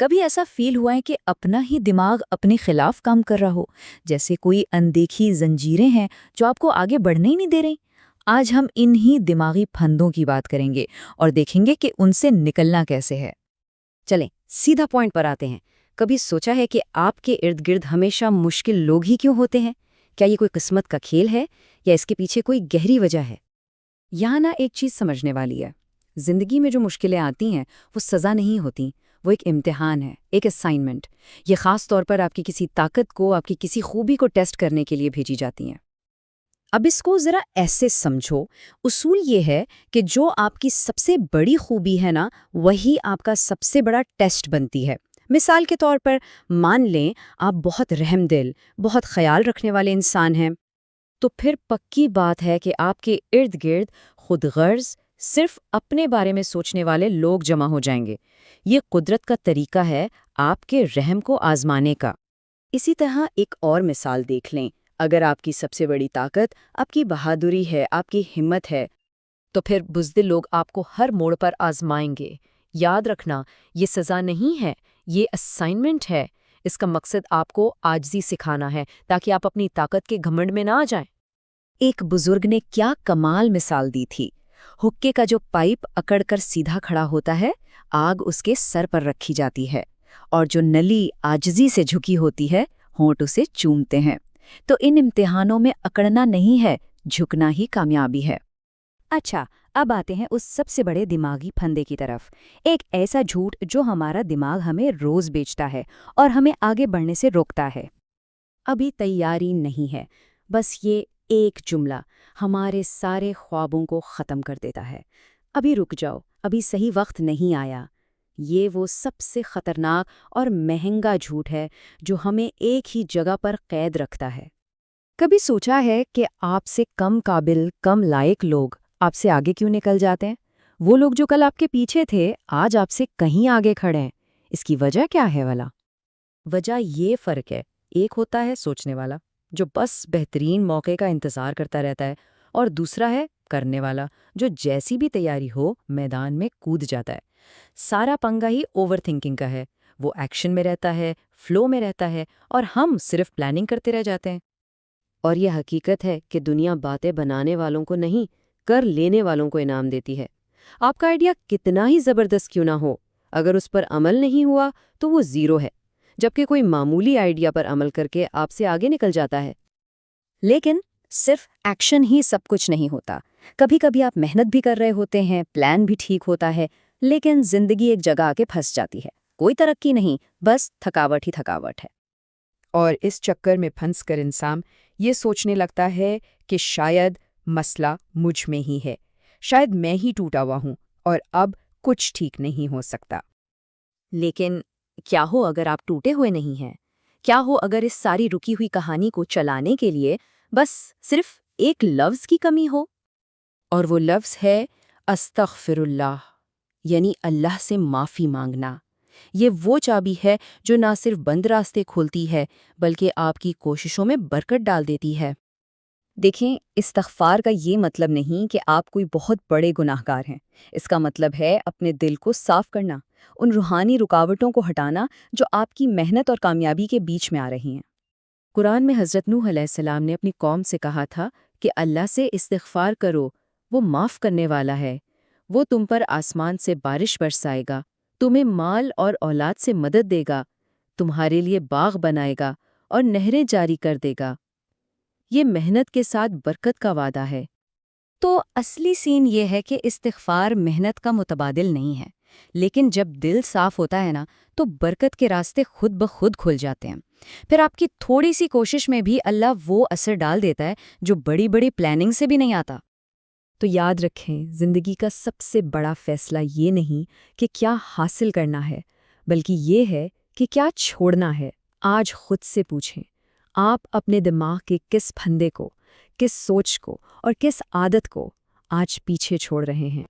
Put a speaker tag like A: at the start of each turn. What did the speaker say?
A: کبھی ایسا فیل ہوا ہے کہ اپنا ہی دماغ اپنے خلاف کام کر رہا ہو، جیسے کوئی اندیکھی زنجیریں ہیں جو آپ کو آگے بڑھنے ہی نہیں دے رہی؟ آج ہم انہی دماغی پھندوں کی بات کریں گے اور دیکھیں گے کہ ان سے نکلنا کیسے ہے۔
B: چلیں سیدھا پوائنٹ پر آتے ہیں۔ کبھی سوچا ہے کہ آپ کے ارد گرد ہمیشہ مشکل لوگ ہی کیوں ہوتے ہیں؟ کیا یہ کوئی قسمت کا کھیل ہے یا اس کے پیچھے کوئی گہری وجہ ہے؟ یہاں نا ایک چیز سمجھنے والی ہے۔ زندگی میں جو مشکلیں آتی ہیں وہ سزا نہیں ہوتی، وہ ایک امتحان ہے، ایک اسائنمنٹ۔ یہ خاص طور پر آپ کی کسی طاقت کو، آپ کی کسی خوبی کو ٹیسٹ کرنے کے لیے بھیجی جاتی ہیں۔ اب اس کو ذرا ایسے سمجھو، اصول یہ ہے کہ جو آپ کی سب سے بڑی خوبی ہے نا، وہی آپ کا سب سے بڑا ٹیسٹ بنتی ہے۔ مثال کے طور پر مان لیں آپ بہت رحم دل، بہت خیال رکھنے والے انسان ہیں، تو پھر پکی بات ہے کہ آپ کے ارد گرد خود غرض، صرف اپنے بارے میں سوچنے والے لوگ جمع ہو جائیں گے۔ یہ قدرت کا طریقہ ہے آپ کے رحم کو آزمانے کا۔ اسی طرح ایک اور مثال دیکھ لیں، اگر آپ کی سب سے بڑی طاقت آپ کی بہادری ہے، آپ کی ہمت ہے، تو پھر بزدل لوگ آپ کو ہر موڑ پر آزمائیں گے۔ یاد رکھنا، یہ سزا نہیں ہے، یہ اسائنمنٹ ہے۔ اس کا مقصد آپ کو عاجزی سکھانا ہے تاکہ آپ اپنی طاقت کے گھمنڈ میں نہ آ جائیں۔ ایک بزرگ نے کیا کمال مثال دی تھی۔ حقے کا جو پائپ اکڑ کر سیدھا کھڑا ہوتا ہے، آگ اس کے سر پر رکھی جاتی ہے، اور جو نلی عاجزی سے جھکی ہوتی ہے، ہونٹ اسے چومتے ہیں۔ تو ان امتحانوں میں اکڑنا نہیں ہے، جھکنا ہی کامیابی ہے۔ اچھا، اب آتے ہیں اس سب سے بڑے دماغی پھندے کی طرف، ایک ایسا جھوٹ جو ہمارا دماغ ہمیں روز بیچتا ہے اور ہمیں آگے بڑھنے سے روکتا ہے۔ ابھی تیاری نہیں ہے، بس یہ ایک جملہ ہمارے سارے خوابوں کو ختم کر دیتا ہے۔ ابھی رک جاؤ، ابھی صحیح وقت نہیں آیا۔ یہ وہ سب سے خطرناک اور مہنگا جھوٹ ہے جو ہمیں ایک ہی جگہ پر قید رکھتا ہے۔ کبھی سوچا ہے کہ آپ سے کم قابل، کم لائق لوگ آپ سے آگے کیوں نکل جاتے ہیں؟ وہ لوگ جو کل آپ کے پیچھے تھے، آج آپ سے کہیں آگے کھڑے ہیں۔ اس کی وجہ کیا ہے والا؟ وجہ یہ فرق ہے، ایک ہوتا ہے سوچنے والا جو بس بہترین موقع کا انتظار کرتا رہتا ہے، اور دوسرا ہے کرنے والا جو جیسی بھی تیاری ہو میدان میں کود جاتا ہے۔ سارا پنگا ہی اوور تھنکنگ کا ہے۔ وہ ایکشن میں رہتا ہے، فلو میں رہتا ہے، اور ہم صرف پلاننگ کرتے رہ جاتے ہیں۔ اور یہ حقیقت ہے کہ دنیا باتیں بنانے والوں کو نہیں، کر لینے والوں کو انعام دیتی ہے۔ آپ کا آئیڈیا کتنا ہی زبردست کیوں نہ ہو، اگر اس پر عمل نہیں ہوا تو وہ زیرو ہے، جبکہ کوئی معمولی آئیڈیا پر عمل کر کے آپ سے آگے نکل جاتا ہے۔ لیکن صرف ایکشن ہی سب کچھ نہیں ہوتا۔ کبھی کبھی آپ محنت بھی کر رہے ہوتے ہیں، پلان بھی ٹھیک ہوتا ہے، لیکن زندگی ایک جگہ آ کے پھنس جاتی ہے۔ کوئی ترقی نہیں، بس تھکاوٹ ہی تھکاوٹ ہے۔
C: اور اس چکر میں پھنس کر انسان یہ سوچنے لگتا ہے کہ شاید مسئلہ مجھ میں ہی ہے، شاید میں ہی ٹوٹا ہوا ہوں اور اب کچھ ٹھیک نہیں ہو سکتا۔
B: لیکن کیا ہو اگر آپ ٹوٹے ہوئے نہیں ہیں؟ کیا ہو اگر اس ساری رکی ہوئی کہانی کو چلانے کے لیے بس صرف ایک لفظ کی کمی ہو؟
C: اور وہ لفظ ہے استغفر اللہ، یعنی اللہ سے معافی مانگنا۔ یہ وہ چابی ہے جو نہ صرف بند راستے کھولتی ہے بلکہ آپ کی کوششوں میں برکت ڈال دیتی ہے۔
B: دیکھیں، استغفار کا یہ مطلب نہیں کہ آپ کوئی بہت بڑے گناہگار ہیں۔ اس کا مطلب ہے اپنے دل کو صاف کرنا، ان روحانی رکاوٹوں کو ہٹانا جو آپ کی محنت اور کامیابی کے بیچ میں آ رہی ہیں۔
C: قرآن میں حضرت نوح علیہ السلام نے اپنی قوم سے کہا تھا کہ اللہ سے استغفار کرو، وہ معاف کرنے والا ہے، وہ تم پر آسمان سے بارش برسائے گا، تمہیں مال اور اولاد سے مدد دے گا، تمہارے لیے باغ بنائے گا اور نہریں جاری کر دے گا۔ یہ محنت کے ساتھ برکت کا وعدہ ہے۔
B: تو اصلی سین یہ ہے کہ استغفار محنت کا متبادل نہیں ہے، لیکن جب دل صاف ہوتا ہے نا، تو برکت کے راستے خود بخود کھل جاتے ہیں۔ پھر آپ کی تھوڑی سی کوشش میں بھی اللہ وہ اثر ڈال دیتا ہے جو بڑی بڑی پلاننگ سے بھی نہیں آتا۔
A: تو یاد رکھیں، زندگی کا سب سے بڑا فیصلہ یہ نہیں کہ کیا حاصل کرنا ہے، بلکہ یہ ہے کہ کیا چھوڑنا ہے۔ آج خود سے پوچھیں، آپ اپنے دماغ کے کس پھندے کو، کس سوچ کو اور کس عادت کو آج پیچھے چھوڑ رہے ہیں؟